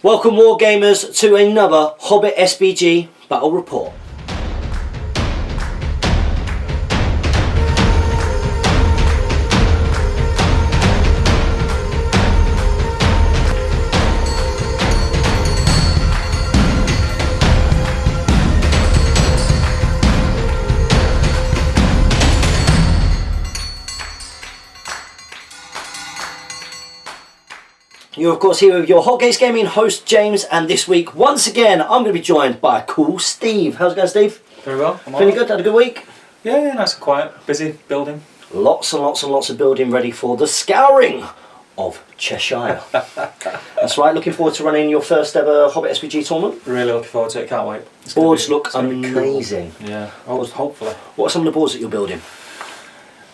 Welcome Wargamers to another Hobbit SBG Battle Report. You're of course here with your Hot Gates Gaming host James, and this week once again I'm going to be joined by a cool Steve. How's it going, Steve? Very well. Feeling good? Had a good week? Yeah, nice and quiet. Busy building. Lots and lots and lots of building ready for the scouring of Cheshire. That's right, looking forward to running your first ever Hobbit SBG tournament. Really looking forward to it, can't wait. Boards look amazing. Cool. Yeah, hopefully. What are some of the boards that you're building?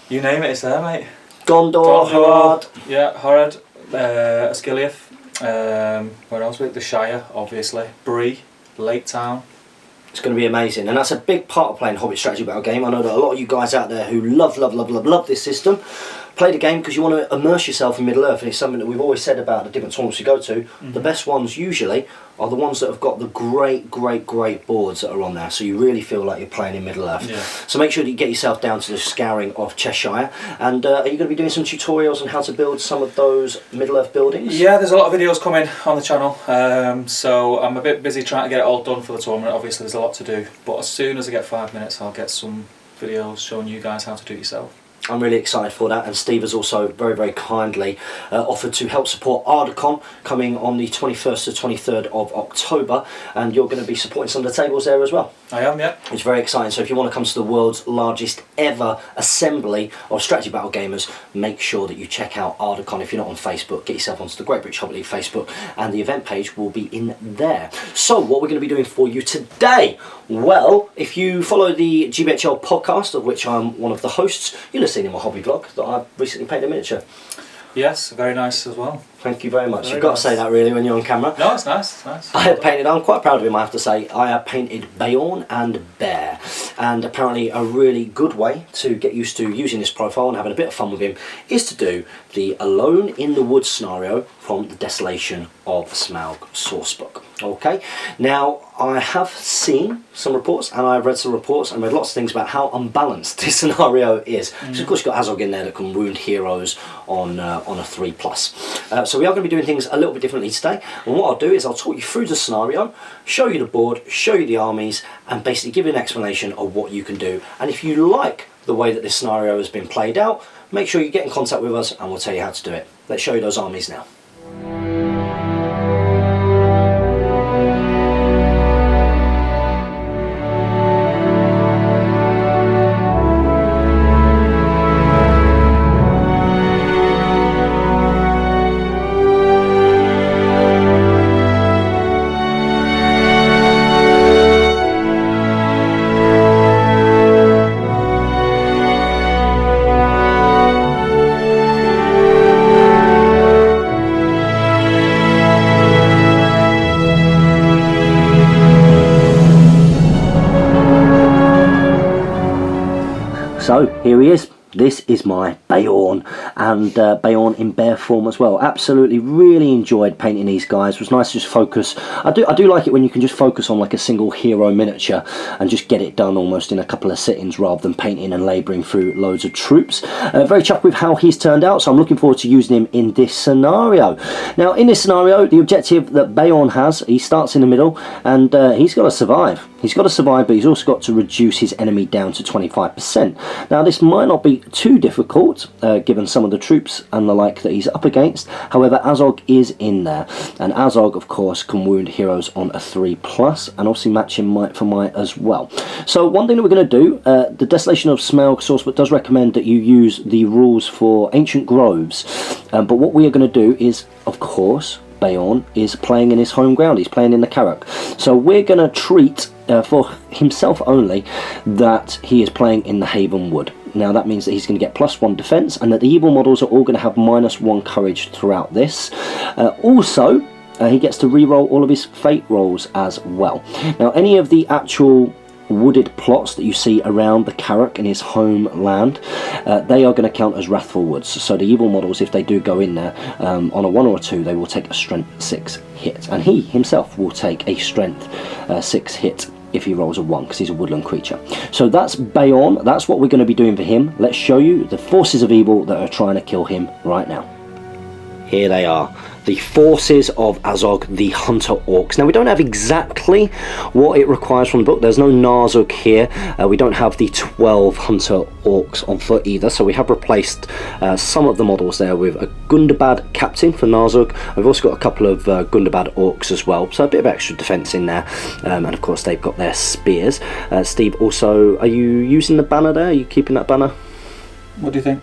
You name it, it's there, mate. Gondor, Horad. Yeah, Horad. Asciliath, where else? The Shire, obviously. Bree, Lake Town. It's going to be amazing, and that's a big part of playing Hobbit strategy battle game. I know that a lot of you guys out there who love this system play the game because you want to immerse yourself in Middle Earth, and it's something that we've always said about the different tournaments we go to. Mm-hmm. The best ones usually are the ones that have got the great boards that are on there, so you really feel like you're playing in Middle Earth. Yeah. So make sure that you get yourself down to the scouring of Cheshire. And are you going to be doing some tutorials on how to build some of those Middle Earth buildings? Yeah, there's a lot of videos coming on the channel, so I'm a bit busy trying to get it all done for the tournament. Obviously there's a lot to do, but as soon as I get 5 minutes I'll get some videos showing you guys how to do it yourself. I'm really excited for that, and Steve has also very kindly offered to help support Arda coming on the 21st to 23rd of October, and you're going to be supporting some of the tables there as well. I am, yeah. It's very exciting, so if you want to come to the world's largest ever assembly of strategy battle gamers, make sure that you check out Arda. If you're not on Facebook, get yourself onto the Great British Hobbit League Facebook, and the event page will be in there. So what we're going to be doing for you today, well, if you follow the GBHL podcast, of which I'm one of the hosts, you'll have seen in my hobby vlog that I've recently painted a miniature. Yes, very nice as well. Thank you very much. You've got to say that really when you're on camera. No, it's nice, it's nice. I have painted, I'm quite proud of him, I have to say. I have painted Beorn and Bear, and apparently a really good way to get used to using this profile and having a bit of fun with him is to do the Alone in the Woods scenario from the Desolation of Smaug sourcebook. Okay, now I have seen some reports, and I've read some reports and read lots of things about how unbalanced this scenario is. So of course you've got Azog in there that can wound heroes on a 3+. So we are going to be doing things a little bit differently today, and what I'll do is I'll talk you through the scenario, show you the board, show you the armies, and basically give you an explanation of what you can do. And if you like the way that this scenario has been played out, make sure you get in contact with us and we'll tell you how to do it. Let's show you those armies now. So here he is. This is my Beorn, and Beorn in bear form as well. Absolutely, really enjoyed painting these guys. It was nice to just focus. I do like it when you can just focus on like a single hero miniature and just get it done almost in a couple of sittings rather than painting and labouring through loads of troops. Very chuffed with how he's turned out, so I'm looking forward to using him in this scenario. Now in this scenario, the objective that Beorn has, he starts in the middle, and he's got to survive. He's got to survive, but he's also got to reduce his enemy down to 25%. Now this might not be too difficult given some of the troops and the like that he's up against. However, Azog is in there, and Azog of course can wound heroes on a 3+, and obviously match him might for might as well. So one thing that we're going to do, the Desolation of Smaug sourcebook does recommend that you use the rules for ancient groves, but what we are going to do is, of course, Beorn is playing in his home ground. He's playing in the Carrack, so we're going to treat for himself only that he is playing in the Haven Wood. Now that means that he's going to get +1 defense, and that the evil models are all going to have -1 courage throughout this. Also he gets to re-roll all of his fate rolls as well. Now any of the actual wooded plots that you see around the Carrack in his homeland, they are going to count as wrathful woods. So the evil models, if they do go in there on a 1 or a 2, they will take a strength 6 hit, and he himself will take a strength 6 hit if he rolls a 1, because he's a woodland creature. So that's Bayon. That's what we're going to be doing for him. Let's show you the forces of evil that are trying to kill him right now. Here they are, the forces of Azog, the Hunter Orcs. Now, we don't have exactly what it requires from the book. There's no Narzug here. We don't have the 12 Hunter Orcs on foot either, so we have replaced some of the models there with a Gundabad Captain for Narzug. We've also got a couple of Gundabad Orcs as well, so a bit of extra defense in there. And of course, they've got their spears. Steve, also, are you using the banner there? Are you keeping that banner? What do you think?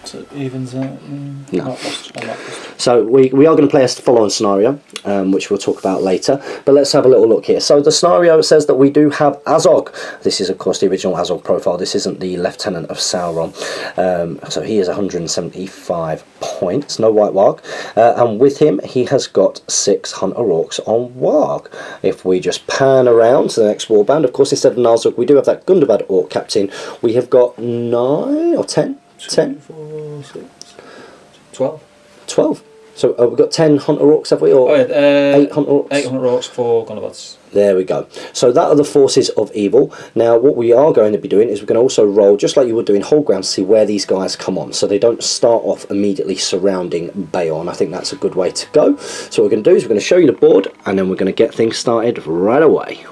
So it evens out. No. So we are going to play a following scenario, which we'll talk about later. But let's have a little look here. So the scenario says that we do have Azog. This is, of course, the original Azog profile. This isn't the Lieutenant of Sauron. So he is 175 points, no White Warg. And with him, he has got 6 Hunter Orcs on Warg. If we just pan around to the next warband, of course, instead of Narzug, we do have that Gundabad Orc Captain. We have got 9 or 10? 10? 4, 6, 12. 12. So we've got 10 Hunter Orcs, have we? Or 8 Hunter Orcs? 8 Hunter Orcs, 4 Gondabads. There we go. So that are the forces of evil. Now, what we are going to be doing is we're going to also roll, just like you would do in whole ground, to see where these guys come on. So they don't start off immediately surrounding Bayon. I think that's a good way to go. So what we're going to do is we're going to show you the board, and then we're going to get things started right away.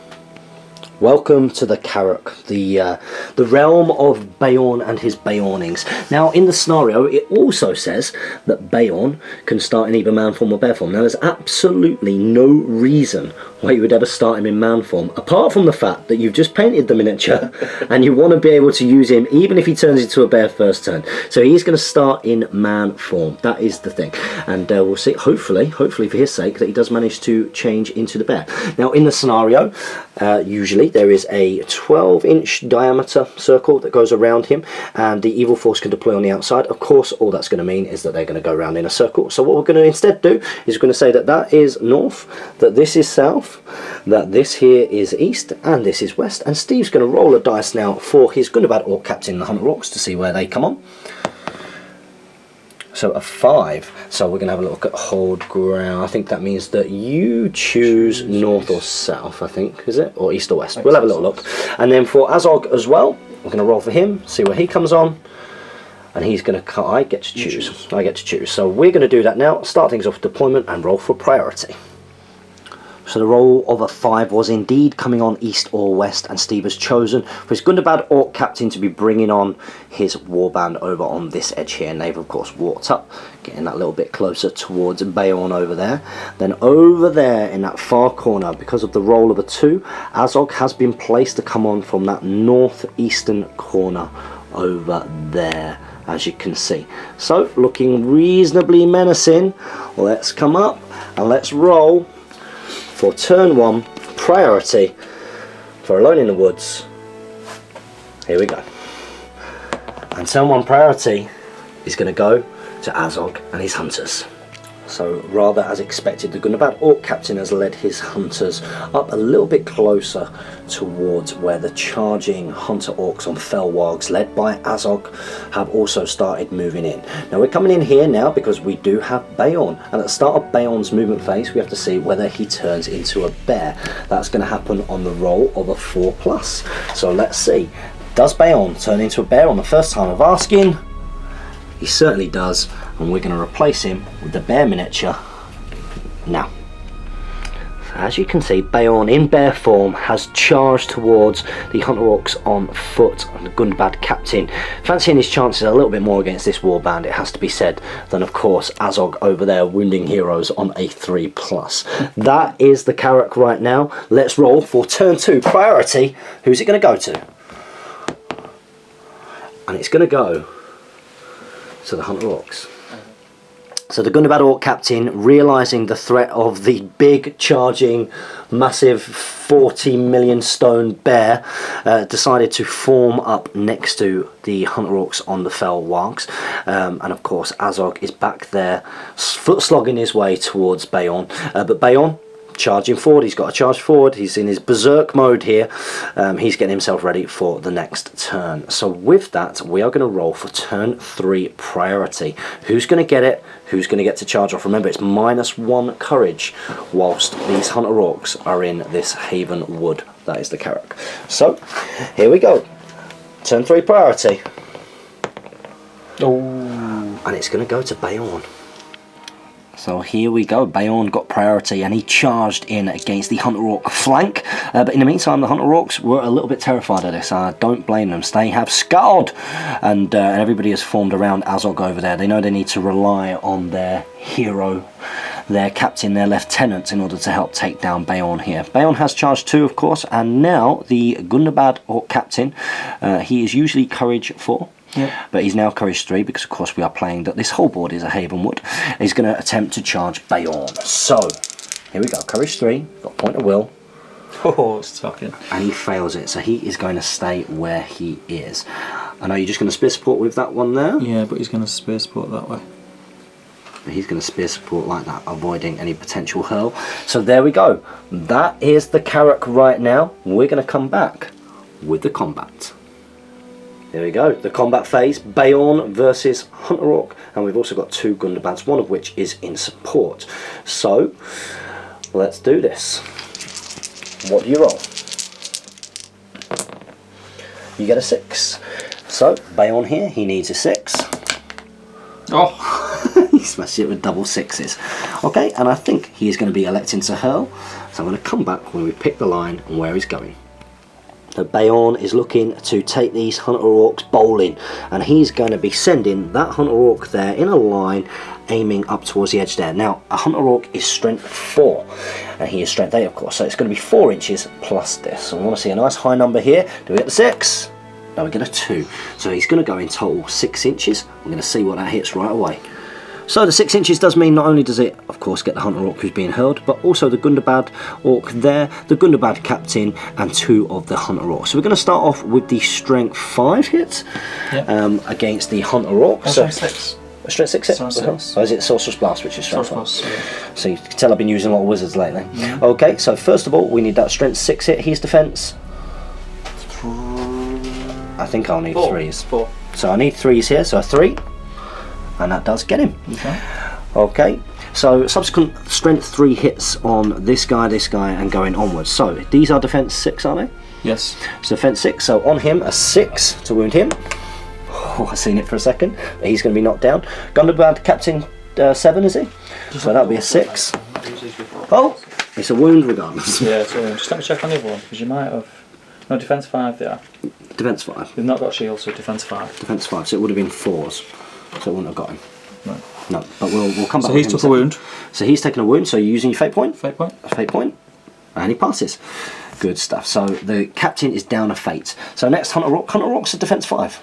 Welcome to the Carrack, the realm of Bayon and his Bayonings. Now, in the scenario, it also says that Bayon can start in either man form or bear form. Now, there's absolutely no reason why you would ever start him in man form, apart from the fact that you've just painted the miniature and you want to be able to use him even if he turns into a bear first turn. So he's going to start in man form. That is the thing. And we'll see, hopefully for his sake, that he does manage to change into the bear. Now, in the scenario, usually there is a 12-inch diameter circle that goes around him, and the evil force can deploy on the outside. Of course, all that's going to mean is that they're going to go around in a circle. So what we're going to instead do is we're going to say that that is north, that this is south, that this here is east, and this is west. And Steve's going to roll a dice now for his Gundabad Orc Captain, the Hunter Orcs, to see where they come on. So a 5. So we're going to have a look at hold ground. I think that means that you choose north or south, I think, is it? Or east or west. We'll have a little look. And then for Azog as well, we're going to roll for him, see where he comes on. And he's going to, I get to choose. I get to choose. So we're going to do that now. Start things off with deployment and roll for priority. So the roll of a 5 was indeed coming on east or west, and Steve has chosen for his Gundabad Orc Captain to be bringing on his warband over on this edge here. And they've of course walked up, getting that little bit closer towards Bayon over there. Then over there in that far corner, because of the roll of a 2, Azog has been placed to come on from that northeastern corner over there, as you can see. So looking reasonably menacing. Let's come up and let's roll for turn 1 priority for Alone in the Woods. Here we go. And turn 1 priority is going to go to Azog and his hunters. So rather as expected, the Gundabad Orc Captain has led his hunters up a little bit closer towards where the charging Hunter Orcs on Fell Wargs, led by Azog, have also started moving in. Now we're coming in here now because we do have Bayon, and at the start of Bayon's movement phase we have to see whether he turns into a bear. That's going to happen on the roll of a 4+. So let's see, does Bayon turn into a bear on the first time of asking? He certainly does, and we're going to replace him with the bear miniature now. So as you can see, Bayon in bear form has charged towards the Hunter Orcs on foot and the Gundabad Captain, fancying his chances a little bit more against this warband, it has to be said, than of course Azog over there wounding heroes on a 3+. That is the Carrack right now. Let's roll for turn 2 priority. Who's it going to go to? And it's going to go to the Hunter Orcs. So the Gundabad Orc Captain, realising the threat of the big charging massive 40 million stone bear, decided to form up next to the Hunter Orcs on the Fell Wargs, and of course Azog is back there foot slogging his way towards Bayon, but Bayon charging forward. He's got to charge forward. He's in his berserk mode here. He's getting himself ready for the next turn. So with that, we are going to roll for turn 3 priority. Who's going to get it? Who's going to get to charge off? Remember, it's -1 courage whilst these hunter orcs are in this Haven Wood. That is the Carrack. So here we go. Turn 3 priority. Oh. And it's going to go to Beorn. So here we go. Beorn got priority and he charged in against the Hunter Orc flank. But in the meantime, the Hunter Orcs were a little bit terrified of this. I don't blame them. They have scoured, and everybody has formed around Azog over there. They know they need to rely on their hero, their captain, their lieutenant in order to help take down Beorn here. Beorn has charge 2, of course, and now the Gundabad Orc captain, he is usually courage 4. Yep. But he's now courage 3 because of course we are playing that this whole board is a Haven Wood. He's going to attempt to charge Beorn. So here we go, courage 3, got point of will. Oh, it's talking. And he fails it, so he is going to stay where he is. I know you're just going to spear support with that one there. Yeah, but he's going to spear support that way. He's going to spear support like that, avoiding any potential hurl. So there we go. That is the Carrack right now. We're going to come back with the combat. There we go, the combat phase, Beorn versus Hunter Orc, and we've also got 2 Gundabads, one of which is in support. So, let's do this. What do you roll? You get a 6. So, Beorn here, he needs a 6. Oh! He smashed it with double 6s. Okay, and I think he is going to be electing to hurl, so I'm going to come back when we pick the line and where he's going. So Beorn is looking to take these Hunter Orcs bowling, and he's going to be sending that Hunter Orc there in a line, aiming up towards the edge there. Now, a Hunter Orc is strength 4, and he is strength 8, of course, so it's going to be 4 inches plus this. So we want to see a nice high number here. Do we get the 6? No, we get a 2. So he's going to go in total 6 inches. We're going to see what that hits right away. So the 6 inches does mean not only does it, of course, get the Hunter Orc who's being hurled, but also the Gundabad Orc there, the Gundabad Captain, and 2 of the Hunter Orcs. So we're going to start off with the Strength 5 hit, yep, against the Hunter Orc. So, Strength 6. A Strength 6 hit? Or is it Sorcerer's Blast, which is Strength 5? So you can tell I've been using a lot of wizards lately. Yeah. Okay, so first of all, we need that Strength 6 hit. He's defense. I think I'll need 3s. 4. So I need 3s here, so a 3. And that does get him. Okay. Okay, so subsequent strength 3 hits on this guy, and going onwards. So these are defense 6, are they? Yes. So defense 6, so on him, a 6 to wound him. Oh, I've seen it for a second. But he's going to be knocked down. Gundabad Captain 7, is he? So that'll be a 6. Oh, it's a wound regardless. Yeah, so just let me check on the other one, because you might have... No, defense 5 there. Defense 5. We've not got shield, so defense 5. Defense 5, so it would have been 4s. So it wouldn't have got him. No. No, but we'll come back. So he's took a wound. So he's taken a wound, so you're using your fate point? Fate point. A fate point. And he passes. Good stuff. So the captain is down a fate. So next Hunter Orc. Hunter Orc's a defense 5.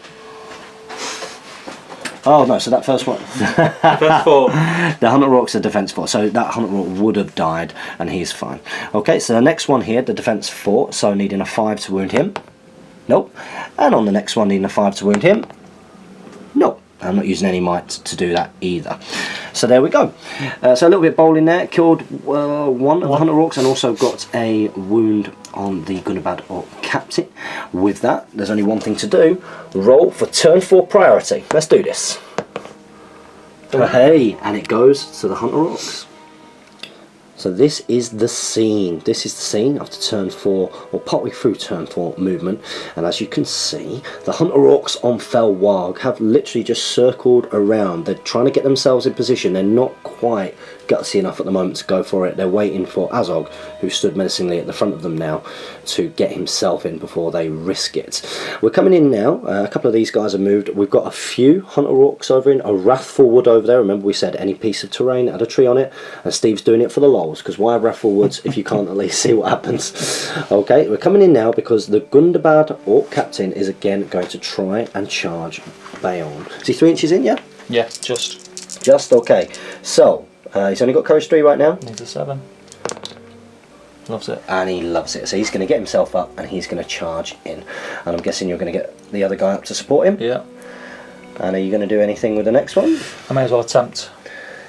Oh no, so that first one. Defense 4. The Hunter Orc's a defense 4, so that Hunter Orc would have died and he's fine. Okay, so the next one here, the defense 4, so needing a 5 to wound him. Nope. And on the next one, needing a 5 to wound him. Nope. I'm not using any might to do that either. So there we go. So a little bit bowling there. Killed one of the Hunter Orcs and also got a wound on the Gundabad Orc Captain. With that, there's only one thing to do. Roll for turn 4 priority. Let's do this. Hey, and it goes to the Hunter Orcs. So this is the scene. This is the scene after turn 4, or partway through turn 4 movement. And as you can see, the Hunter Orcs on Fel Warg have literally just circled around. They're trying to get themselves in position. They're not quite gutsy enough at the moment to go for it. They're waiting for Azog, who stood menacingly at the front of them now, to get himself in before they risk it. We're coming in now. A couple of these guys have moved. We've got a few Hunter Orcs over in. A Wrathful Wood over there. Remember we said any piece of terrain had a tree on it. And Steve's doing it for the lols, because why Wrathful Woods if you can't at least see what happens? Okay, we're coming in now because the Gundabad Orc Captain is again going to try and charge Beorn. Is he 3 inches in, yeah? Yeah, just. Just, okay. So, he's only got courage 3 right now. Needs a 7. Loves it. And he loves it. So he's going to get himself up and he's going to charge in. And I'm guessing you're going to get the other guy up to support him? Yeah. And are you going to do anything with the next one? I may as well attempt.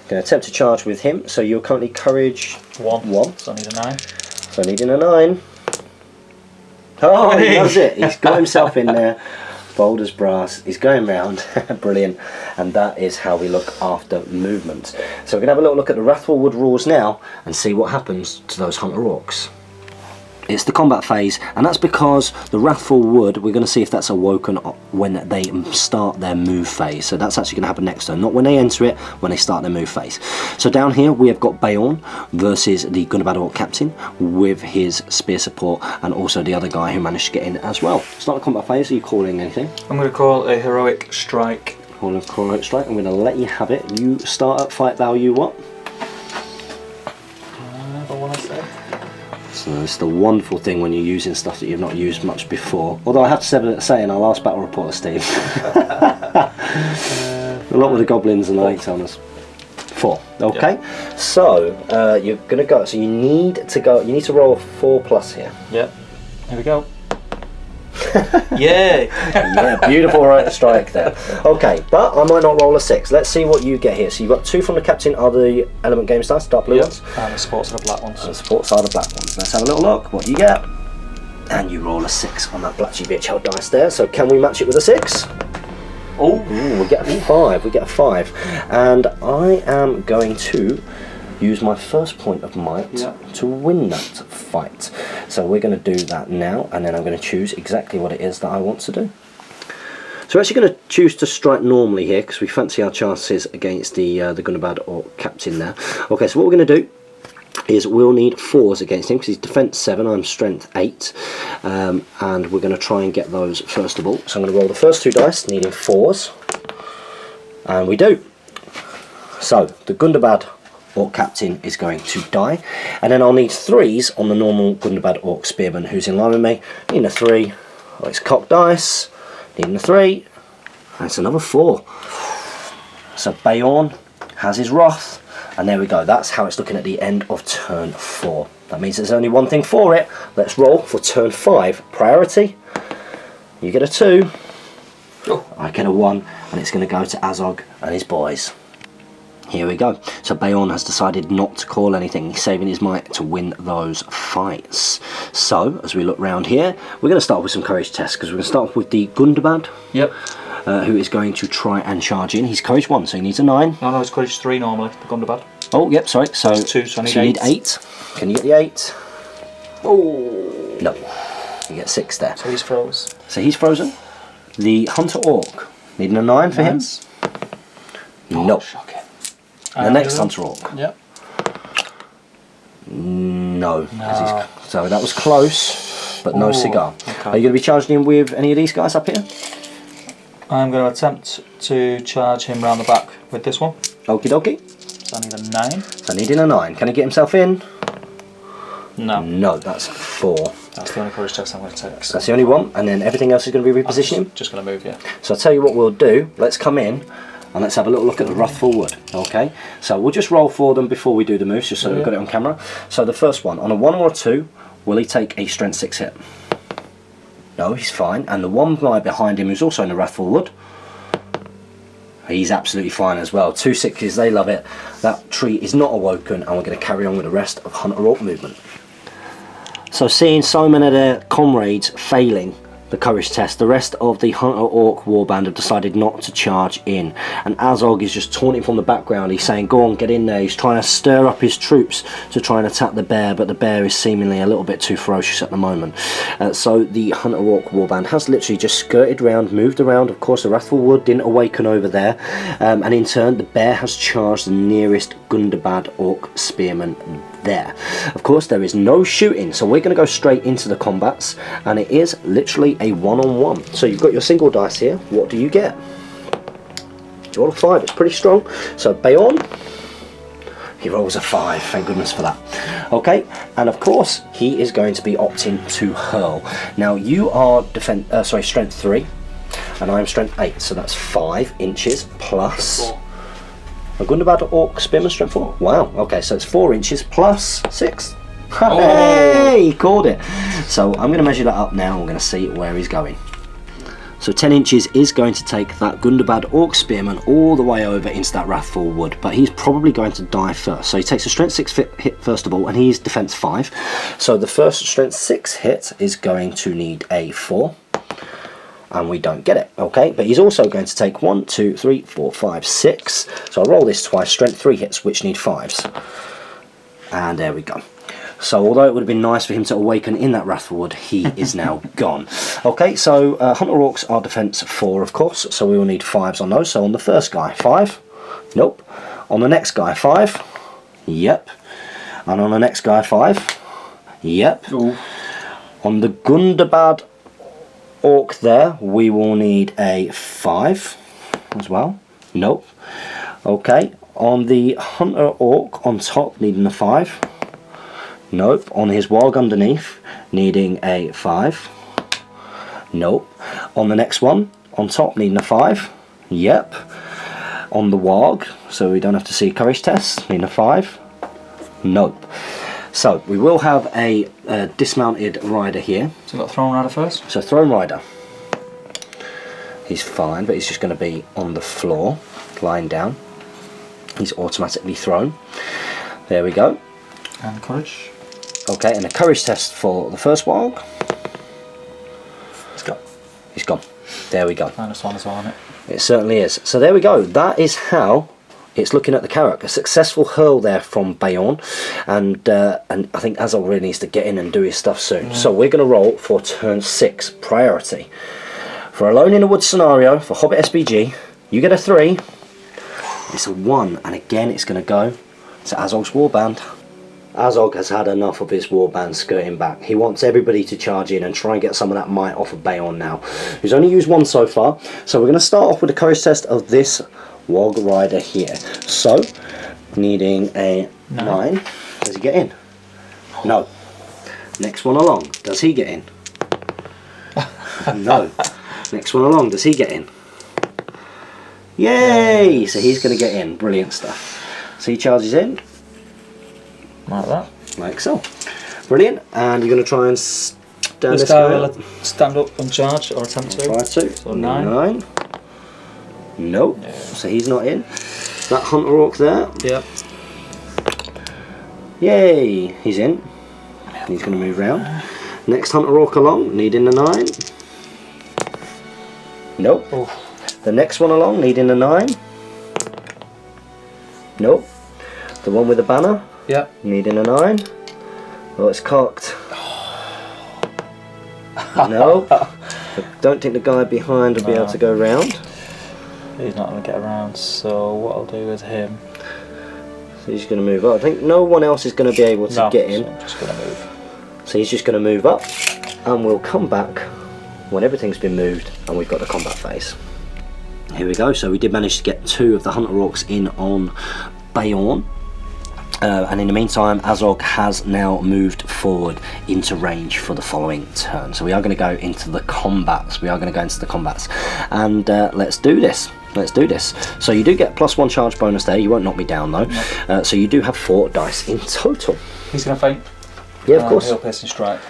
Going to attempt to charge with him. So you're currently courage 1. So I need a 9. So needing a 9. Oh, he does it. He's got himself in there. Bold as brass. He's going round. Brilliant. And that is how we look after movement. So we're going to have a little look at the Wrathful Wood rules now and see what happens to those Hunter Orcs. It's the combat phase, and that's because the Wrathful Wood, we're going to see if that's awoken when they start their move phase. So that's actually going to happen next turn, not when they enter it, when they start their move phase. So down here we have got Beorn versus the Gundabad Orc Captain with his spear support, and also the other guy who managed to get in as well. Start the combat phase. Are you calling anything? I'm going to call a heroic strike. Calling a heroic strike. I'm going to let you have it. You start at fight value what? I want to say. So it's the wonderful thing when you're using stuff that you've not used much before. Although I have to say in our last battle report, Steve, a lot with the goblins and the late summers. 4. Okay. Yep. So you're gonna go. So you need to go. You need to roll a 4+ here. Yep. Here we go. Yay! Yeah, beautiful right strike there. Okay, but I might not roll a 6. Let's see what you get here. So you've got 2 from the captain, are the element game stars, dark blue ones. And the sports are the black ones. And the sports are the black ones. Let's have a little look. What you get? And you roll a 6 on that black GBHL dice there. So can we match it with a 6? Oh, we get a 5. We get a 5, and I am going to use my first point of might to win that fight. So we're going to do that now, and then I'm going to choose exactly what it is that I want to do. So we're actually going to choose to strike normally here because we fancy our chances against the Gundabad Orc Captain there. Okay, so what we're going to do is we'll need 4s against him because he's defense 7, I'm strength 8, and we're going to try and get those first of all. So I'm going to roll the first 2 dice needing 4s, and we do. So the Gundabad Orc Captain is going to die, and then I'll need 3s on the normal Gundabad Orc Spearman who's in line with me. Needing a 3, oh, it's cocked dice, needing a 3, and it's another 4. So Beorn has his wrath, and there we go. That's how it's looking at the end of turn 4. That means there's only one thing for it. Let's roll for turn 5. Priority, you get a 2, I get a 1, and it's going to go to Azog and his boys. Here we go. So Beorn has decided not to call anything. He's saving his might to win those fights. So, as we look round here, we're going to start with some courage tests, because we're going to start with the Gundabad, who is going to try and charge in. He's courage 1, so he needs a 9. No, it's courage 3 normally, the Gundabad. Oh, yep, sorry. So, 2, so I need you 8. need 8. Can you get the 8? Oh, no. You get 6 there. So he's froze. So he's frozen. The Hunter Orc, needing a 9 for him? No. Shocking. The next Hunter Orc. Yep. No. So that was close, but no cigar. Okay. Are you going to be charging him with any of these guys up here? I'm going to attempt to charge him round the back with this one. Okie dokie. So I need a 9. So needing a 9. Can he get himself in? No. No, that's 4. That's the only courage test I'm going to take. That's the only one, and then everything else is going to be repositioning? Just going to move, yeah. So I'll tell you what we'll do. Let's come in and let's have a little look at the Wrathful Wood. Okay, so we'll just roll for them before we do the moves, just so we've got it on camera. So the first one, on a 1 or a 2, will he take a strength 6 hit? No, he's fine. And the one guy behind him who's also in the Wrathful Wood, he's absolutely fine as well. 2 6s, they love it. That tree is not awoken, and we're going to carry on with the rest of Hunter Orc movement. So seeing so many of their comrades failing the courage test, the rest of the Hunter Orc warband have decided not to charge in, and Azog is just taunting from the background. He's saying, go on, get in there. He's trying to stir up his troops to try and attack the bear, but the bear is seemingly a little bit too ferocious at the moment. So the Hunter Orc warband has literally just skirted round, moved around. Of course, the Wrathful Wood didn't awaken over there, and in turn the bear has charged the nearest Gundabad Orc spearman there. Of course, there is no shooting, so we're going to go straight into the combats, and it is literally a one-on-one. So you've got your single dice here. What do you get? You roll a 5. It's pretty strong. So Beorn, he rolls a 5. Thank goodness for that. Okay, and of course he is going to be opting to hurl. Now you are strength 3, and I'm strength 8, so that's 5 inches plus. A Gundabad Orc Spearman strength 4. Wow. Okay, so it's 4 inches plus 6. Hey, he called it. So I'm going to measure that up now. I'm going to see where he's going. So 10 inches is going to take that Gundabad Orc Spearman all the way over into that Wrathful Wood, but he's probably going to die first. So he takes a strength 6 hit first of all, and he's defense 5. So the first strength 6 hit is going to need a 4. And we don't get it, okay? But he's also going to take 1, 2, 3, 4, 5, 6. So I'll roll this twice, strength 3 hits, which need 5s. And there we go. So although it would have been nice for him to awaken in that Wrathful Wood, he is now gone. Okay, so Hunter Orcs are defense 4, of course, so we will need 5s on those. So on the first guy, 5. Nope. On the next guy, 5. Yep. And on the next guy, 5. Yep. Ooh. On the Gundabad Orc there, we will need a 5 as well. Nope. Okay, on the Hunter Orc on top, needing a 5. Nope. On his Warg underneath, needing a 5. Nope. On the next one, on top, needing a 5. Yep. On the Warg, so we don't have to see courage tests, needing a 5. Nope. So we will have a dismounted rider here. So we've got Throne Rider first? So Throne Rider. He's fine, but he's just going to be on the floor, lying down. He's automatically thrown. There we go. And Courage. Okay, and a courage test for the first Warg. He's gone. He's gone. There we go. -1 as well, isn't it? It certainly is. So there we go. That is how it's looking at the Carrack. A successful hurl there from Bayorn, and I think Azog really needs to get in and do his stuff soon. So we're going to roll for turn 6 priority. For Alone in the Woods scenario for Hobbit SBG, you get a 3. It's a 1, and again it's going to go to Azog's Warband. Azog has had enough of his Warband skirting back. He wants everybody to charge in and try and get some of that might off of Bayorn now, who's only used 1 so far. So we're going to start off with a courage test of this Warg Rider here. So, needing a 9. Does he get in? No. Next one along. Does he get in? No. Next one along. Does he get in? Yay! Yes. So he's going to get in. Brilliant stuff. So he charges in. Like that. Like so. Brilliant. And you're going to try and stand This this guy guy will up. stand up and charge, or attempt to. Try to. So 9. Nope. No. So he's not in. That Hunter Orc there. Yep. Yay! He's in. He's going to move round. Next Hunter Orc along, needing a 9. Nope. Oof. The next one along, needing a 9. Nope. The one with the banner, Yep. needing a 9. Oh, it's cocked. No. I don't think the guy behind will be able to go round. He's not going to get around, so what I'll do with him... So he's going to move up. I think no one else is going to be able to get in. So I'm just going to move. So he's just going to move up, and we'll come back when everything's been moved and we've got the combat phase. Here we go. So we did manage to get 2 of the Hunter Orcs in on Bayorn. And in the meantime, Azog has now moved forward into range for the following turn. So we are going to go into the combats. And let's do this. Let's do this. So you do get +1 charge bonus there. You won't knock me down though. Nope. So you do have 4 dice in total. He's going to faint. Yeah, of course. He'll piercing strike.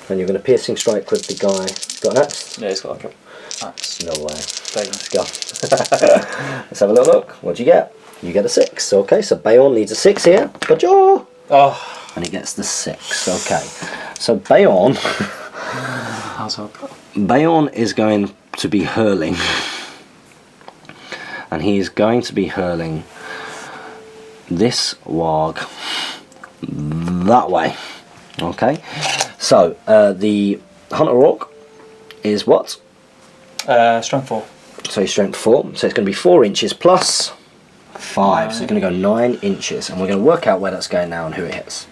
And you're going to piercing strike with the guy. Got an axe? Yeah, he's got like a axe. No way. Let's go. Let's have a little look. What'd you get? You get a 6. Okay, so Bayorn needs a 6 here. Ka-jaw! Oh. And he gets the 6. Okay. So Bayorn... Bayorn is going to be hurling. And he is going to be hurling this Warg that way. Okay. So, the Hunter Orc is what? Strength 4. So he's strength 4. So it's going to be 4 inches plus 5. So it's going to go 9 inches. And we're going to work out where that's going now and who it hits.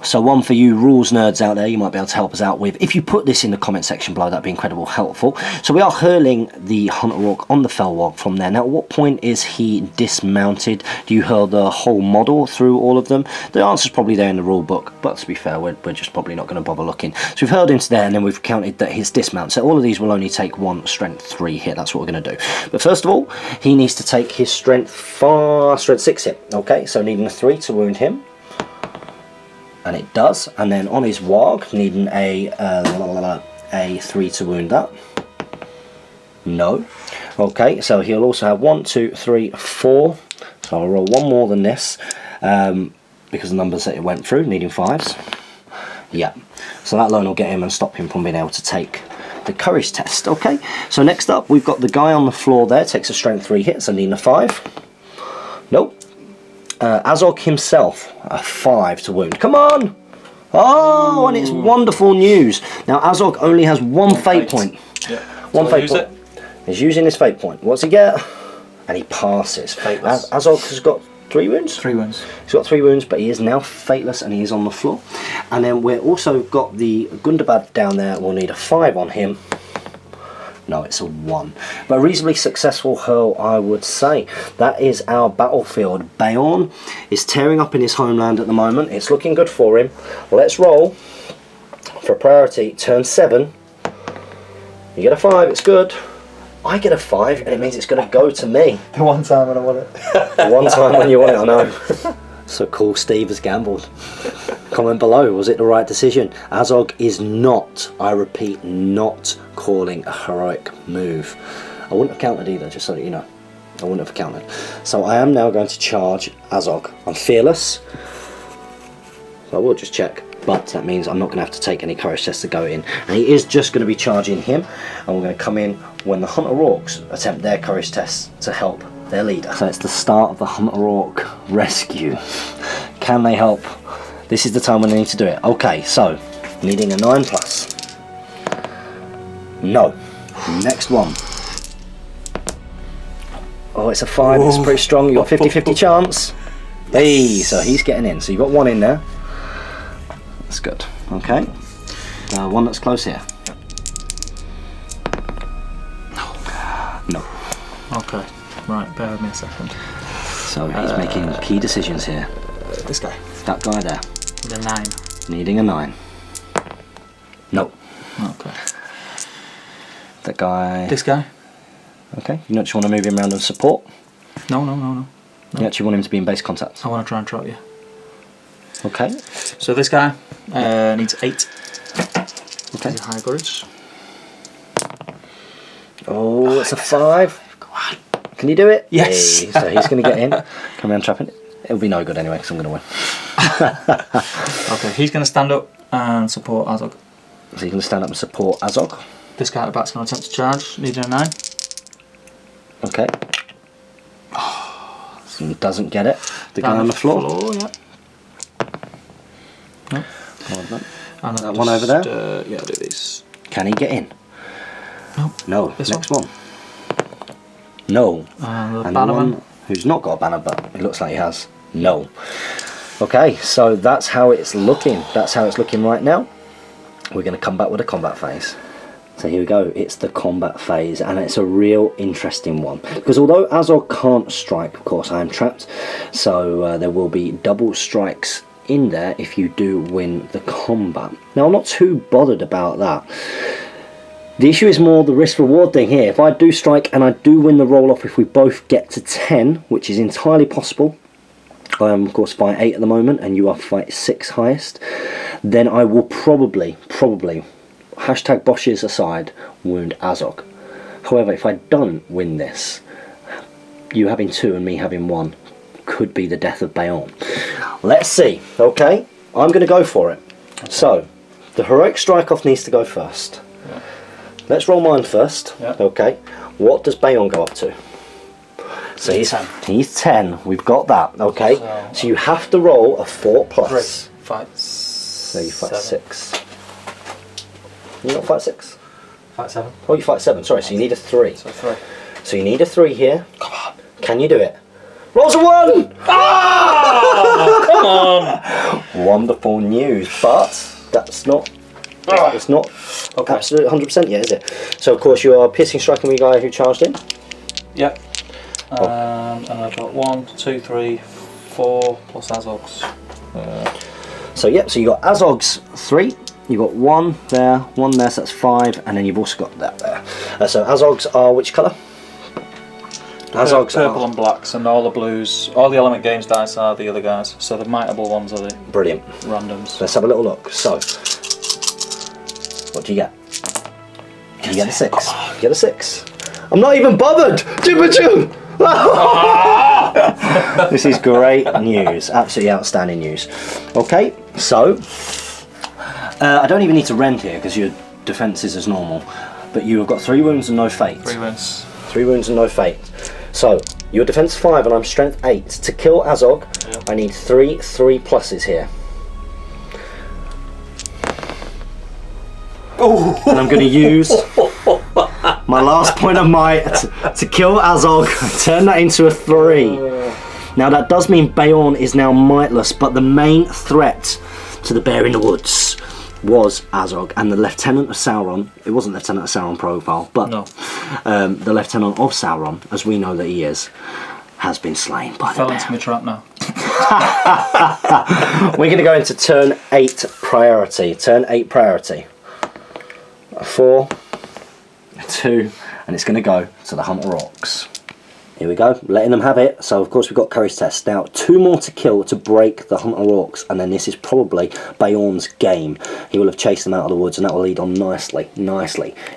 So one for you rules nerds out there, you might be able to help us out with. If you put this in the comment section below, that'd be incredibly helpful. So we are hurling the Hunter Orc on the Fell Warg from there. Now, at what point is he dismounted? Do you hurl the whole model through all of them? The answer's probably there in the rule book, but to be fair, we're just probably not going to bother looking. So we've hurled into there, and then we've counted that his dismount. So all of these will only take 1 strength 3 hit. That's what we're going to do. But first of all, he needs to take his strength 6 hit. Okay, so needing a 3 to wound him. And it does, and then on his Warg, needing a 3 to wound that. No. Okay, so he'll also have 1, 2, 3, 4. So I'll roll one more than this because the numbers that it went through, needing 5s. Yeah. So that alone will get him and stop him from being able to take the courage test. Okay. So next up, we've got the guy on the floor there. Takes a strength 3 hits and needing a 5. Nope. Azog himself, a 5 to wound. Come on! Oh, and it's wonderful news. Now Azog only has one fate point. Yeah. One fate point. He's using his fate point. What's he get? And he passes. Azog has got 3 wounds? 3 wounds. He's got 3 wounds, but he is now fateless and he is on the floor. And then we're also got the Gundabad down there. We'll need a 5 on him. No, it's a 1. But reasonably successful hurl, I would say. That is our battlefield. Beorn is tearing up in his homeland at the moment. It's looking good for him. Let's roll for priority. Turn 7. You get a 5, it's good. I get a 5, and it means it's going to go to me. The one time when I want it. The one time when you want it, I know. So cool, Steve has gambled. Comment below, was it the right decision? Azog is not, I repeat, not calling a heroic move. I wouldn't have countered either, just so that you know. I wouldn't have countered. So I am now going to charge Azog. I'm fearless. So I will just check. But that means I'm not going to have to take any courage tests to go in. And he is just going to be charging him. And we're going to come in when the Hunter Orcs attempt their courage tests to help their leader. So it's the start of the Hunter Orc rescue. Can they help? This is the time when they need to do it. Okay, so needing a 9+. No. Next one. Oh, it's a 5. It's pretty strong. You've got 50-50 chance. Hey, so he's getting in. So you've got 1 in there. That's good. Okay. One that's close here. No. Okay. Right, bear with me a second. So he's making key decisions here. This guy. That guy there. The 9. Needing a 9. No. Okay. That guy. This guy. Okay. You don't just want to move him around and support? No. You actually want him to be in base contact? I want to try and trot you. Okay. So this guy needs 8. Okay. He's a high courage. Oh, it's a 5. Go on. Can you do it? Yes. Hey, so he's going to get in. Come around trapping it. It'll be no good anyway because I'm going to win. Okay, he's going to stand up and support Azog. So he's going to stand up and support Azog. This guy at the back's going to attempt to charge, needing a 9. Okay. Doesn't get it. The guy on the floor. Yeah. No. And that one over there. Yeah, I'll do these. Can he get in? No. No. This Next one. No. And the And the bannerman. one who's not got a banner, but it looks like he has. No. Okay, so that's how it's looking. That's how it's looking right now. We're going to come back with a combat phase. So here we go, it's the combat phase, and it's a real interesting one. Because although Azog can't strike, of course I am trapped, so there will be double strikes in there if you do win the combat. Now I'm not too bothered about that. The issue is more the risk reward thing here. If I do strike and I do win the roll off, if we both get to 10, which is entirely possible, I am of course fight 8 at the moment and you are fight 6 highest, then I will probably, hashtag Bosches aside, wound Azog. However, if I don't win this, you having 2 and me having 1 could be the death of Beorn. Let's see. Okay, I'm going to go for it. Okay. So the heroic strike off needs to go first. Yeah. Let's roll mine first. Yeah. Okay, what does Beorn go up to? So he's 10. He's 10. We've got that. Okay, so you have to roll a 4+. 3 fights. So you fight 6. You not fight 6? Fight 7. Oh, you fight 7. Sorry, so you need a 3. So 3. So you need a 3 here. Come on. Can you do it? Rolls a 1! Ah! Come on! Wonderful news, but that's not. It's not absolute 100% yet, is it? So of course you are piercing striking the guy who charged in. Yep. And I've got 1, 2, 3, 4 plus Azog's. So yep. So you got Azog's 3. You got 1 there, so that's 5, and then you've also got that there. So Azog's are which colour? Azog's purple and blacks, and all the blues, all the element games dice are the other guys. So the mightable ones are the brilliant randoms. Let's have a little look. So, what do you get? You get a 6. You get a 6. I'm not even bothered. This is great news. Absolutely outstanding news. Okay, so I don't even need to rend here because your defence is as normal. But you have got 3 wounds and no fate. 3 wounds. 3 wounds and no fate. So your defence 5 and I'm strength 8. To kill Azog, I need 3 3+ here. And I'm going to use my last point of might to kill Azog, turn that into a 3. Now that does mean Beorn is now mightless, but the main threat to the bear in the woods was Azog, and the Lieutenant of Sauron, it wasn't Lieutenant of Sauron profile, but no. The Lieutenant of Sauron, as we know that he is, has been slain by the bear. Fell into my trap now. We're going to go into turn 8 priority. Turn 8 priority. 4, 2, and it's going to go to the Hunter Orcs. Here we go, letting them have it. So of course we've got courage test. Now 2 more to kill to break the Hunter Orcs, and then this is probably Beorn's game. He will have chased them out of the woods, and that will lead on nicely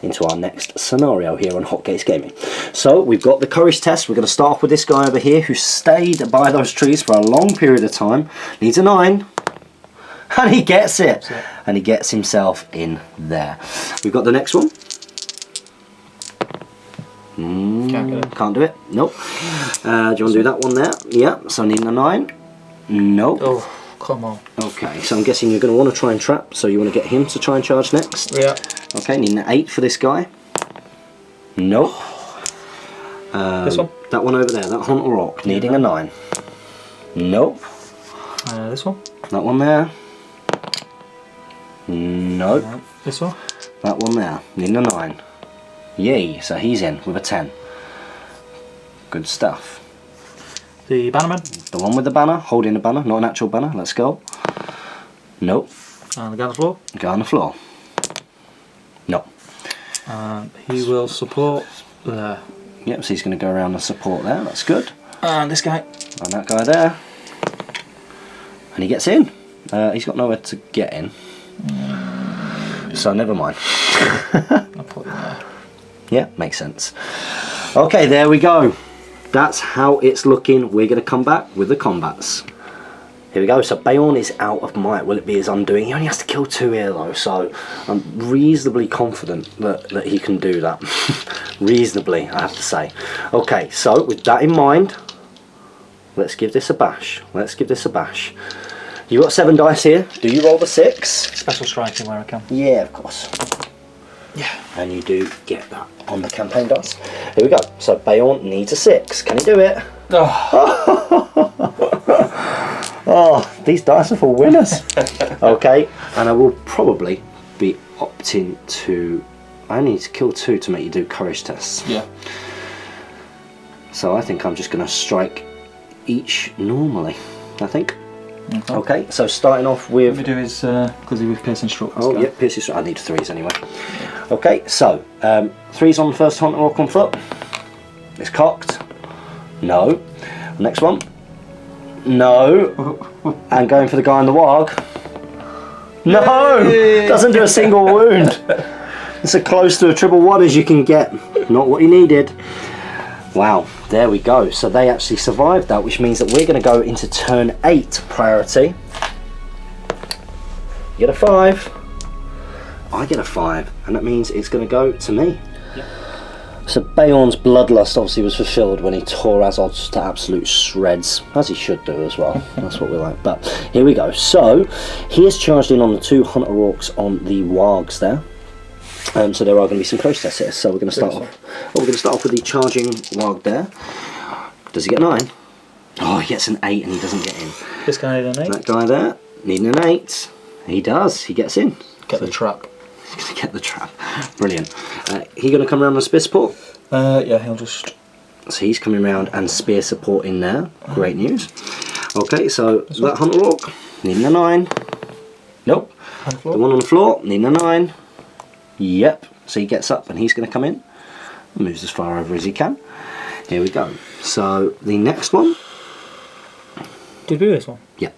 into our next scenario here on Hot Gates Gaming. So we've got the courage test. We're going to start off with this guy over here who stayed by those trees for a long period of time. Needs a 9. And he gets it. And he gets himself in there. We've got the next one. Can't get it. Can't do it. Nope. Do you want to do that one there? Yeah. So needing a 9. Nope. Oh, come on. Okay. So I'm guessing you're going to want to try and trap. So you want to get him to try and charge next. Yeah. Okay. Needing an 8 for this guy. Nope. This one. That one over there. That Hunter Orc. Needing a 9. Nope. This one. That one there. Nope. This one. That one there. Needing a 9. Yay, so he's in with a 10. Good stuff. The bannerman. The one with the banner, holding the banner, not an actual banner. Let's go. Nope. And the guy on the floor. Go on the floor. No. And he will support there. Yep, so he's going to go around and support there. That's good. And this guy. And that guy there. And he gets in. He's got nowhere to get in. So never mind. I'll put him there. Yeah, makes sense. Okay, there we go. That's how it's looking. We're going to come back with the combats. Here we go. So Beorn is out of might. Will it be his undoing? He only has to kill 2 here though, so I'm reasonably confident that he can do that. Reasonably, I have to say. Okay, so with that in mind, let's give this a bash. Let's give this a bash. You've got 7 dice here. Do you roll the 6? Special striking where I can. Yeah, of course. Yeah. And you do get that on the campaign dice. Here we go. So Beorn needs a 6. Can he do it? Oh, these dice are for winners. Okay, and I will probably be opting to... I need to kill 2 to make you do courage tests. Yeah. So I think I'm just going to strike each normally, I think. Okay, so starting off with... What we do is, because he was piercing stroke. Oh, yeah, piercing stroke. I need 3s anyway. Okay, so 3s on the first Hunter Orc on foot. It's cocked. No. Next one. No. And going for the guy on the warg. No! Doesn't do a single wound. It's as close to a triple 1 as you can get. Not what he needed. Wow, there we go. So they actually survived that, which means that we're going to go into turn 8 priority. You get a 5. I get a 5, and that means it's going to go to me. Yep. So Beorn's bloodlust obviously was fulfilled when he tore Azog to absolute shreds, as he should do as well. That's what we like. But here we go. So he has charged in on the 2 Hunter Orcs on the wargs there. So there are going to be some close tests here. So we're going to start off. We're going to start off with the charging warg there. Does he get 9? Oh, he gets an 8 and he doesn't get in. This guy needing an 8. That guy there needing an 8. He does. He gets in. Get the trap. He's going to get the trap. Brilliant. He going to come around and spear support? Yeah, he'll just... So he's coming around and spear support in there. Great news. Okay, so that Hunter Orc needing a 9. Nope. The one on the floor needing a 9. Yep. So he gets up and he's going to come in. Moves as far over as he can. Here we go. So the next one. Did we do this one? Yep.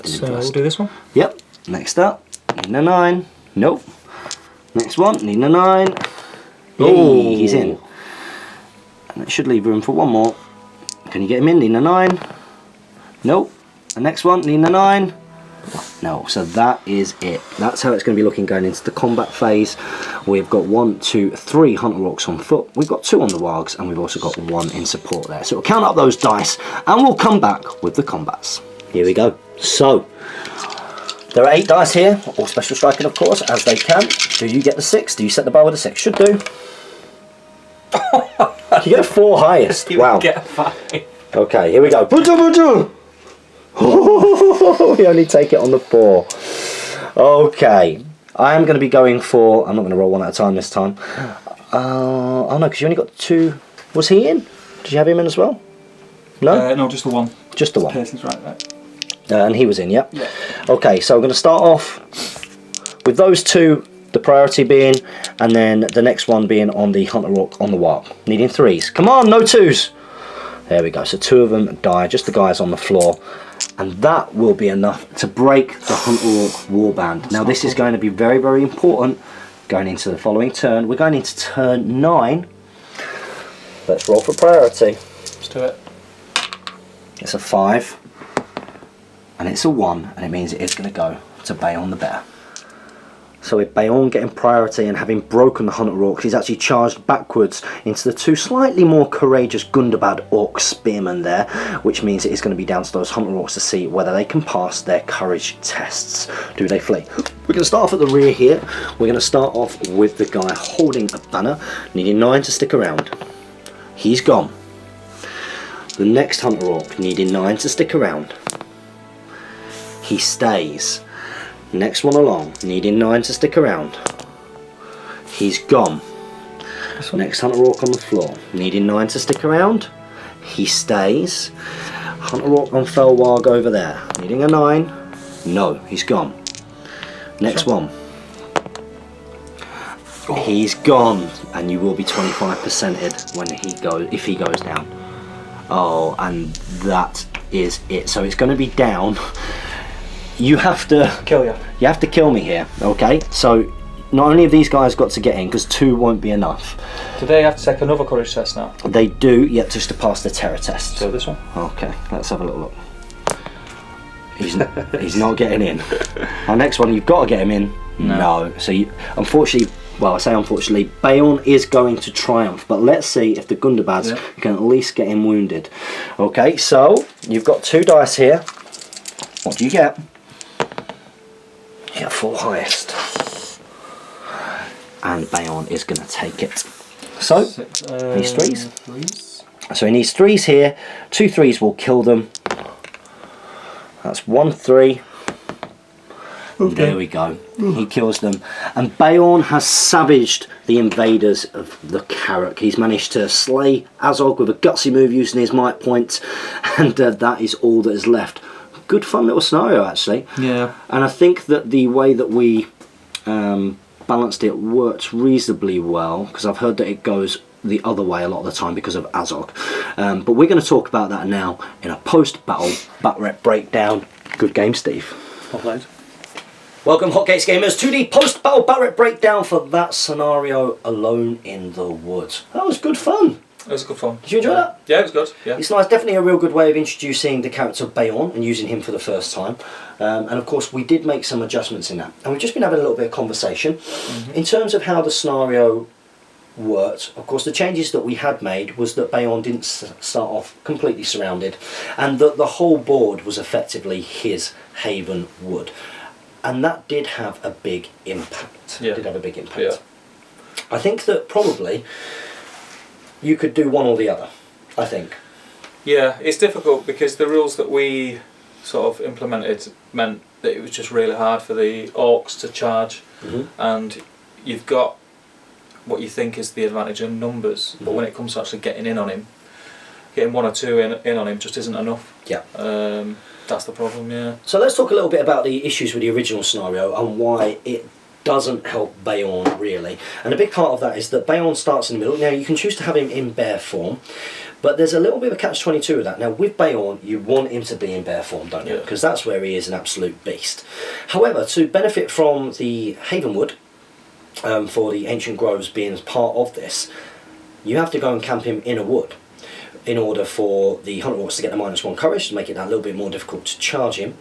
So we'll do this one? Yep. Next up, needing a 9. Nope. Next one, needing a 9. Oh, he's in. And it should leave room for one more. Can you get him in? Needing a 9. Nope. The next one, needing a 9. No, so that is it. That's how it's going to be looking going into the combat phase. We've got 1, 2, 3 Hunter Orcs on foot. We've got 2 on the Wargs, and we've also got 1 in support there. So we'll count up those dice, and we'll come back with the combats. Here we go. So, there are 8 dice here, all special striking, of course, as they can. Do you get the 6? Do you set the bar with a 6? Should do. You get a 4 highest. Wow. Get a 5. Okay, here we go. We only take it on the 4. Okay, I am going to be going for. I'm not going to roll one at a time this time. Oh no, because you only got 2. Was he in? Did you have him in as well? No. No, just the 1. Just the 1. Person's right. And he was in, yeah. Yeah. Okay, so I'm going to start off with those 2. The priority being, and then the next one being on the Hunter Orc on the Warg. Needing 3s. Come on, no 2s. There we go. So 2 of them die, just the guys on the floor. And that will be enough to break the Hunter Orc warband. Now this is going to be very, very important going into the following turn. We're going into turn 9. Let's roll for priority. Let's do it. It's a 5. And it's a 1. And it means it is going to go to Bayon the Bear. So with Bayon getting priority and having broken the Hunter Orcs, he's actually charged backwards into the 2 slightly more courageous Gundabad Orc Spearmen there, which means it is going to be down to those Hunter Orcs to see whether they can pass their courage tests. Do they flee? We're going to start off at the rear here. We're going to start off with the guy holding a banner, needing 9 to stick around. He's gone. The next Hunter Orc needing 9 to stick around. He stays. Next one along, needing 9 to stick around. He's gone. Next Hunter Orc on the floor, needing 9 to stick around. He stays. Hunter Orc on Felwarg over there, needing a 9. No, he's gone. Next one. He's gone, and you will be 25%ed when he goes, if he goes down. Oh, and that is it. So it's going to be down. You have to kill you. You have to kill me here, okay? So not only have these guys got to get in, because 2 won't be enough. Do they have to take another courage test now? They do, yet just to pass the terror test. So this one? Okay, let's have a little look. He's not getting in. Our next one, you've got to get him in. No. So unfortunately, well, I say unfortunately, Bayon is going to triumph, but let's see if the Gundabads can at least get him wounded. Okay, so you've got 2 dice here. What do you get? You get 4 highest. And Bayon is going to take it. So, he needs 3s. So he needs 3s here. 2 3s will kill them. That's 1 3. Okay. There we go. He kills them. And Bayon has savaged the invaders of the Carrack. He's managed to slay Azog with a gutsy move using his might point. And that is all that is left. Good fun little scenario actually. Yeah. And I think that the way that we balanced it worked reasonably well, because I've heard that it goes the other way a lot of the time because of Azog. But we're going to talk about that now in a post-battle bat rep breakdown. Good game, Steve. Well played. Welcome, Hotgates gamers, to the post-battle bat rep breakdown for that scenario, Alone in the Woods. That was good fun. It was good fun. Did you enjoy that? Yeah, it was good. Yeah. It's nice, definitely a real good way of introducing the character of Bayon and using him for the first time. And of course, we did make some adjustments in that. And we've just been having a little bit of conversation. In terms of how the scenario worked, of course, the changes that we had made was that Bayon didn't start off completely surrounded, and that the whole board was effectively his Haven Wood. And that did have a big impact. Yeah. Did have a big impact. Yeah. I think that probably you could do one or the other, I think. Yeah, it's difficult because the rules that we sort of implemented meant that it was just really hard for the orcs to charge, and you've got what you think is the advantage in numbers, but when it comes to actually getting in on him, getting 1 or 2 in on him just isn't enough. Yeah. That's the problem, yeah. So let's talk a little bit about the issues with the original scenario and why it doesn't help Bayon really. And a big part of that is that Bayon starts in the middle. Now you can choose to have him in bear form, but there's a little bit of a catch-22 with that. Now with Bayon, you want him to be in bear form, don't you? Because that's where he is an absolute beast. However, to benefit from the Havenwood, for the Ancient Groves being part of this, you have to go and camp him in a wood in order for the hunter orcs to get the -1 courage to make it that little bit more difficult to charge him.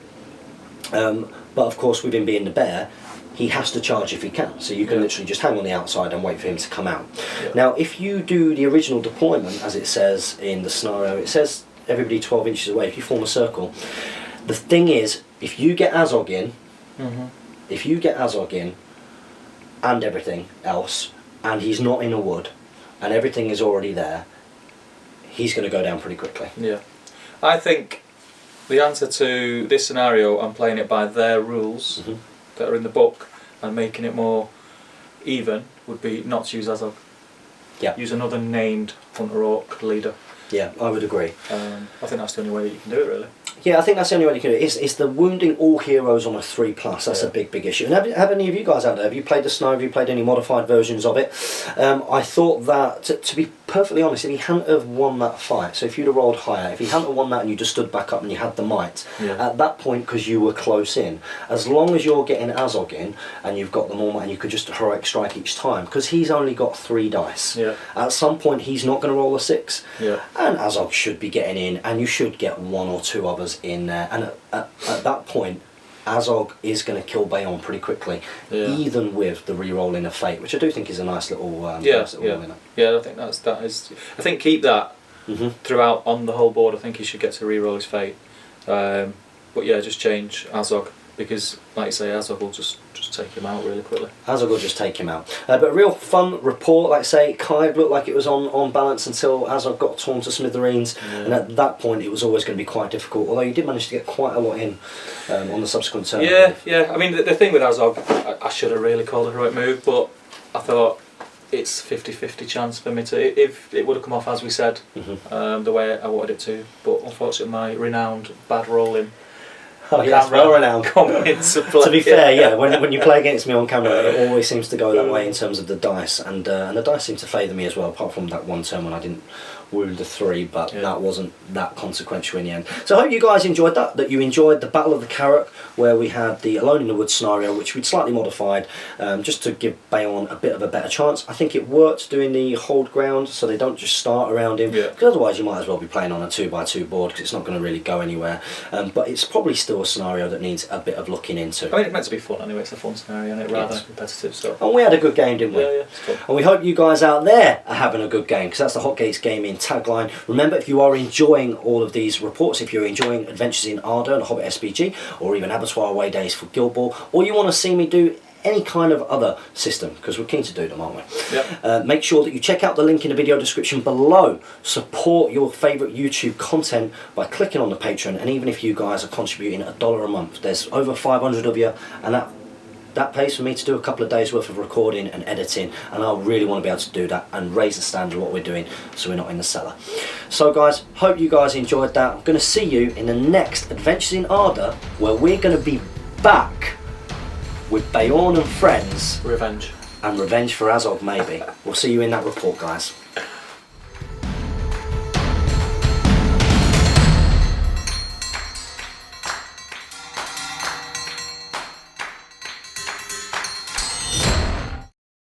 But of course, with him being the bear, he has to charge if he can. So you can literally just hang on the outside and wait for him to come out. Yeah. Now, if you do the original deployment, as it says in the scenario, it says everybody 12 inches away. If you form a circle, the thing is, if you get Azog in, and everything else, and he's not in a wood, and everything is already there, he's going to go down pretty quickly. Yeah. I think the answer to this scenario, I'm playing it by their rules that are in the book and making it more even, would be not to use Azog. Yeah. Use another named hunter orc leader. Yeah, I would agree. I think that's the only way that you can do it, really. Yeah, I think that's the only way you can do it. It's the wounding all heroes on a 3+. That's a big issue. And have any of you guys out there, have you played the snow? Have you played any modified versions of it? I thought that, to be perfectly honest, if he hadn't have won that fight, so if you'd have rolled higher, if he hadn't have won that and you just stood back up and you had the might, at that point, because you were close in, as long as you're getting Azog in and you've got the more might and you could just heroic strike each time, because he's only got 3 dice. Yeah. At some point, he's not going to roll a 6. Yeah. And Azog should be getting in, and you should get 1 or 2 others in there. And at that point, Azog is going to kill Bayon pretty quickly, even with the re-rolling of fate, which I do think is a nice little winner. Yeah, I think that is. I think keep that throughout on the whole board. I think he should get to re-roll his fate. But yeah, just change Azog, because, like you say, Azog will just take him out really quickly. Azog will just take him out. But a real fun report, like I say, Kai looked like it was on balance until Azog got torn to smithereens, and at that point it was always going to be quite difficult, although you did manage to get quite a lot in on the subsequent turn. Yeah. I mean, the thing with Azog, I should have really called a heroic move, but I thought it's 50-50 chance for me to, if it would have come off as we said, the way I wanted it to, but unfortunately my renowned bad rolling well renowned. Come into play. To be fair, when you play against me on camera, it always seems to go that way in terms of the dice, and the dice seem to favour me as well, apart from that one turn when I didn't wound the 3, but that wasn't that consequential in the end. So I hope you guys enjoyed that you enjoyed the Battle of the Carrack, where we had the Alone in the Woods scenario, which we'd slightly modified just to give Bayon a bit of a better chance. I think it worked doing the hold ground, so they don't just start around him, because otherwise you might as well be playing on a 2x2 board, because it's not going to really go anywhere. But it's probably still a scenario that needs a bit of looking into. I mean, it's meant to be fun anyway, it's a fun scenario, isn't it, rather than competitive. So. And we had a good game, didn't we? Yeah, it's fun. And we hope you guys out there are having a good game, because that's the Hot Gates Gaming tagline. Remember, if you are enjoying all of these reports, if you're enjoying Adventures in Arda and Hobbit SBG, or even Abattoir Away Days for Guild Ball, or you want to see me do any kind of other system, because we're keen to do them, aren't we? Yep. Make sure that you check out the link in the video description below. Support your favourite YouTube content by clicking on the Patreon, and even if you guys are contributing $1 a month, there's over 500 of you, and that pays for me to do a couple of days worth of recording and editing, and I really want to be able to do that and raise the standard of what we're doing so we're not in the cellar. So guys, hope you guys enjoyed that. I'm going to see you in the next Adventures in Arda, where we're going to be back with Bayon and friends. Revenge. And revenge for Azog, maybe. We'll see you in that report, guys.